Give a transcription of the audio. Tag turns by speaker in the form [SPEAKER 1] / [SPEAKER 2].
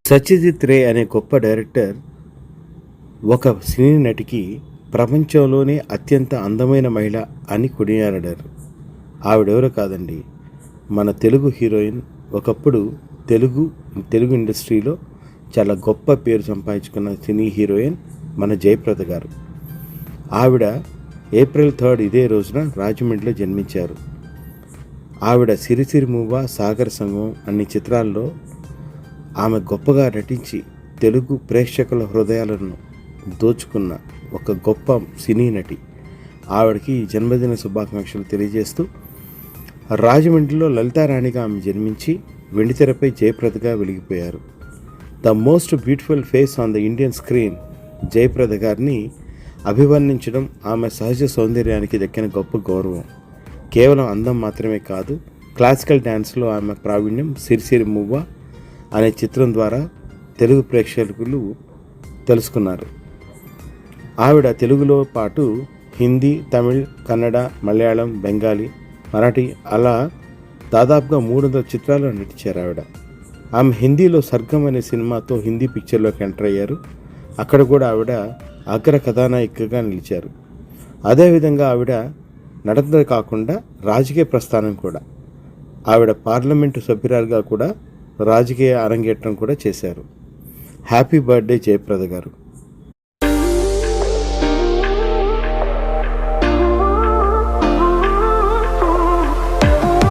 [SPEAKER 1] సత్యజిత్ రే అనే గొప్ప డైరెక్టర్ ఒక సినీ నటికి ప్రపంచంలోనే అత్యంత అందమైన మహిళ అని కొనియాడారు. ఆవిడెవరో కాదండి, మన తెలుగు హీరోయిన్. ఒకప్పుడు తెలుగు ఇండస్ట్రీలో చాలా గొప్ప పేరు సంపాదించుకున్న సినీ హీరోయిన్ మన జయప్రద గారు. ఆవిడ ఏప్రిల్ 3 ఇదే రోజున రాజమండ్రిలో జన్మించారు. ఆవిడ సిరిసిరి మూవ, సాగర సంగమం అన్ని చిత్రాల్లో ఆమె గొప్పగా నటించి తెలుగు ప్రేక్షకుల హృదయాలను దోచుకున్న ఒక గొప్ప సినీ నటి. ఆవిడకి జన్మదిన శుభాకాంక్షలు తెలియజేస్తూ, రాజమండ్రిలో లలితారాణిగా ఆమె జన్మించి వెండితెరపై జయప్రదగా వెలిగిపోయారు. The most beautiful face on the Indian screen Jayaprada గారిని అభివర్ణించడం ఆమె సహజ సౌందర్యానికి దక్కిన గొప్ప గౌరవం. కేవలం అందం మాత్రమే కాదు, క్లాసికల్ డ్యాన్స్లో ఆమె ప్రావీణ్యం సిరిసిరి మువ్వ అనే చిత్రం ద్వారా తెలుగు ప్రేక్షకులు తెలుసుకున్నారు. ఆవిడ తెలుగులో పాటు హిందీ, తమిళ్, కన్నడ, మలయాళం, బెంగాలీ, మరాఠీ అలా దాదాపుగా 300 చిత్రాల్లో నటించారు ఆవిడ. ఆమె హిందీలో సర్గం అనే సినిమాతో హిందీ పిక్చర్లోకి ఎంటర్ అయ్యారు. అక్కడ కూడా ఆవిడ అగ్ర కథానాయికగా నిలిచారు. అదేవిధంగా ఆవిడ నటన కాకుండా రాజకీయ ప్రస్థానం కూడా. ఆవిడ పార్లమెంటు సభ్యురాలుగా కూడా రాజకీయ అరంగేట్రం కూడా చేశారు. హ్యాపీ బర్త్డే జయప్రద గారు.